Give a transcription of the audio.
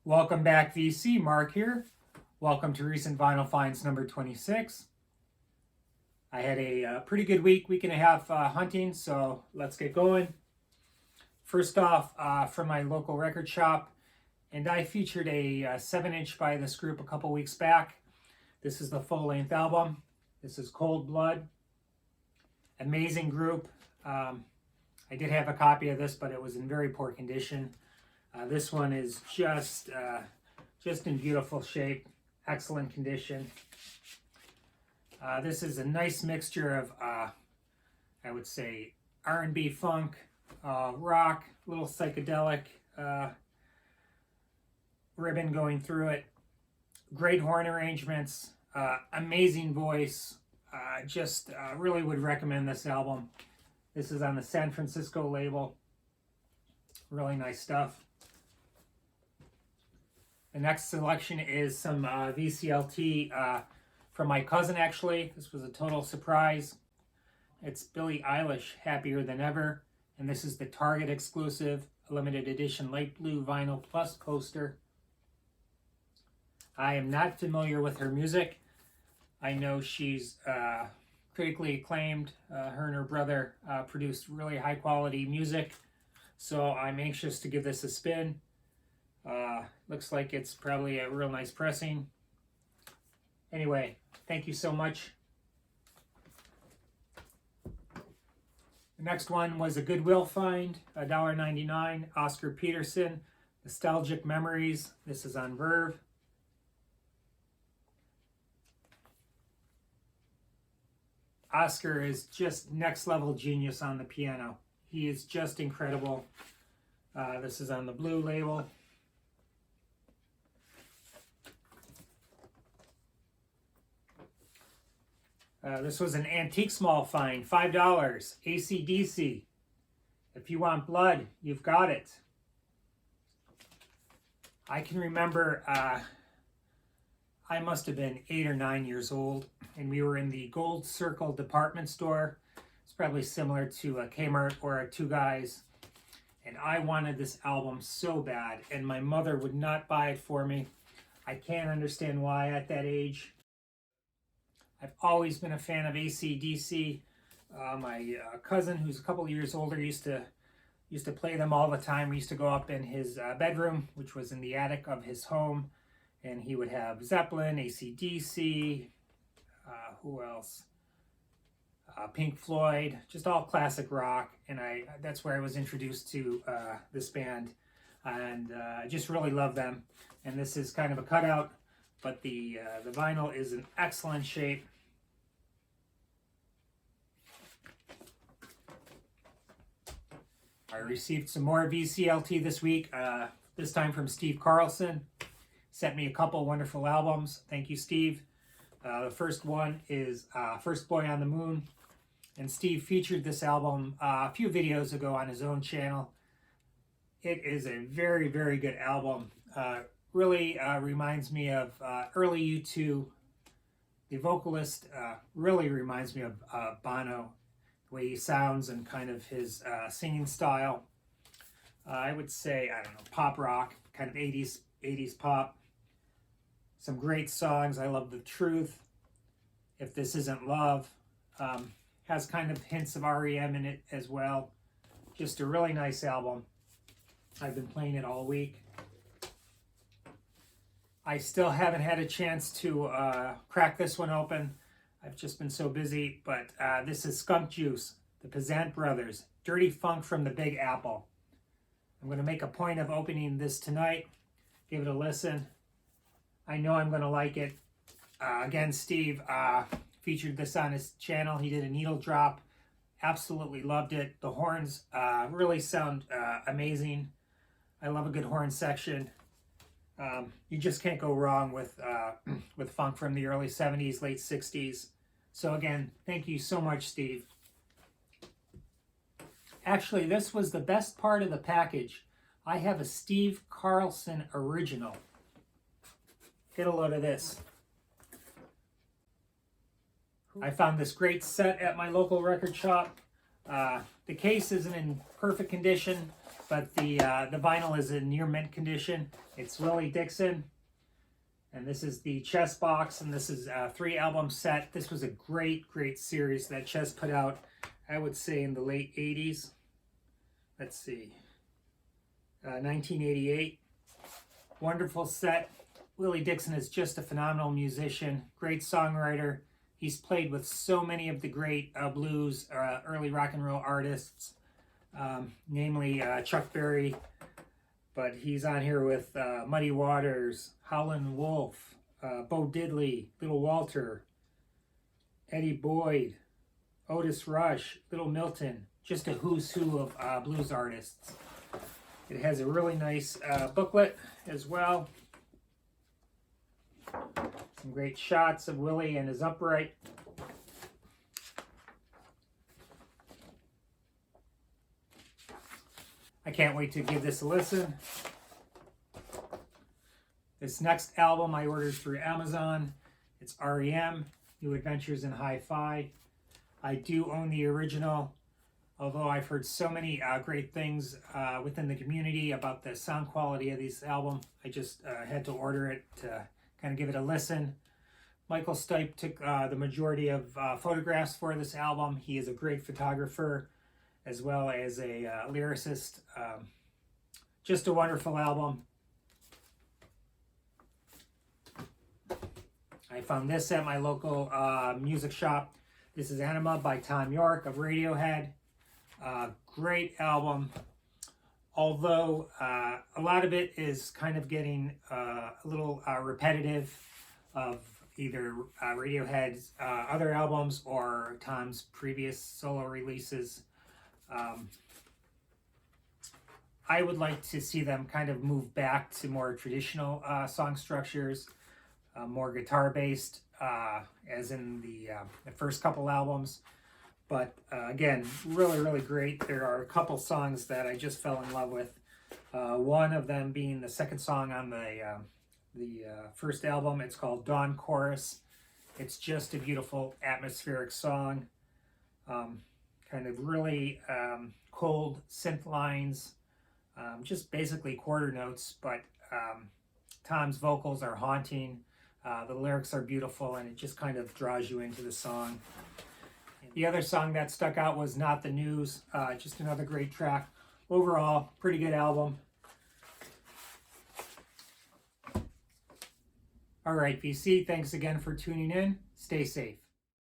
Welcome back, VC. Mark here. Welcome to Recent Vinyl Finds number 26. I had a pretty good week and a half hunting, so let's get going. First off, from my local record shop, and I featured a 7-inch by this group a couple weeks back. This is the full-length album. This is Cold Blood. Amazing group. I did have a copy of this, but it was in very poor condition. This one is just in beautiful shape, excellent condition. This is a nice mixture of, I would say, R&B funk, rock, little psychedelic ribbon going through it. Great horn arrangements, amazing voice. Really would recommend this album. This is on the San Francisco label. Really nice stuff. The next selection is some VCLT from my cousin, actually. This was a total surprise. It's Billie Eilish, Happier Than Ever. And this is the Target exclusive, limited edition light blue vinyl plus poster. I am not familiar with her music. I know she's critically acclaimed. Her and her brother produced really high quality music. So I'm anxious to give this a spin. Looks like it's probably a real nice pressing. Anyway, thank you so much. The next one was a Goodwill find, $1.99, Oscar Peterson, Nostalgic Memories. This is on Verve. Oscar is just next level genius on the piano. He is just incredible. This is on the blue label. This was an antique small find, $5, ACDC. If you want blood, you've got it. I can remember I must have been 8 or 9 years old, and we were in the Gold Circle department store. It's probably similar to a Kmart or a Two Guys. And I wanted this album so bad, and my mother would not buy it for me. I can't understand why at that age. I've always been a fan of ACDC. My cousin, who's a couple years older, used to play them all the time. We used to go up in his bedroom, which was in the attic of his home, and he would have Zeppelin, ACDC, who else? Pink Floyd, just all classic rock, and that's where I was introduced to this band, and I just really love them. And this is kind of a cutout, but the vinyl is in excellent shape. I received some more VCLT this week, this time from Steve Carlson. Sent me a couple wonderful albums. Thank you, Steve. The first one is First Boy on the Moon. And Steve featured this album a few videos ago on his own channel. It is a very, very good album. Really reminds me of early U2. The vocalist really reminds me of Bono, the way he sounds and kind of his singing style. I would say, I don't know, pop rock, kind of 80s pop. Some great songs. I love The Truth, If This Isn't Love. Has kind of hints of REM in it as well. Just a really nice album. I've been playing it all week. I still haven't had a chance to crack this one open. I've just been so busy, but this is Skunk Juice, the Peasant Brothers, Dirty Funk from the Big Apple. I'm going to make a point of opening this tonight. Give it a listen. I know I'm going to like it. Again, Steve featured this on his channel. He did a needle drop. Absolutely loved it. The horns really sound amazing. I love a good horn section. You just can't go wrong with funk from the early 70s, late 60s. So again, thank you so much, Steve. Actually, this was the best part of the package. I have a Steve Carlson original. Get a load of this. I found this great set at my local record shop. The case isn't in perfect condition, but the vinyl is in near mint condition. It's Willie Dixon, and this is the Chess box, and this is a 3-album set. This was a great series that Chess put out, I would say, in the late 80s. Let's see, 1988. Wonderful set. Willie Dixon is just a phenomenal musician, great songwriter. He's played with so many of the great blues, early rock and roll artists, namely Chuck Berry, but he's on here with Muddy Waters, Howlin' Wolf, Bo Diddley, Little Walter, Eddie Boyd, Otis Rush, Little Milton, just a who's who of blues artists. It has a really nice booklet as well. Some great shots of Willie and his upright. I can't wait to give this a listen. This next album I ordered through Amazon. It's REM, New Adventures in Hi-Fi. I do own the original, although I've heard so many great things within the community about the sound quality of this album. I just had to order it to kind of give it a listen. Michael Stipe took the majority of photographs for this album. He is a great photographer as well as a lyricist. Just a wonderful album. I found this at my local music shop. This is Anima by Thom Yorke of Radiohead. Great album. Although a lot of it is kind of getting a little repetitive of either Radiohead's other albums or Thom's previous solo releases. I would like to see them kind of move back to more traditional song structures, more guitar-based, as in the first couple albums. But again, really great. There are a couple songs that I just fell in love with. One of them being the second song on the first album. It's called Dawn Chorus. It's just a beautiful atmospheric song. Kind of really cold synth lines. Just basically quarter notes, but Thom's vocals are haunting. The lyrics are beautiful, and it just kind of draws you into the song. The other song that stuck out was Not the News. Just another great track. Overall, pretty good album. All right, VC, thanks again for tuning in. Stay safe.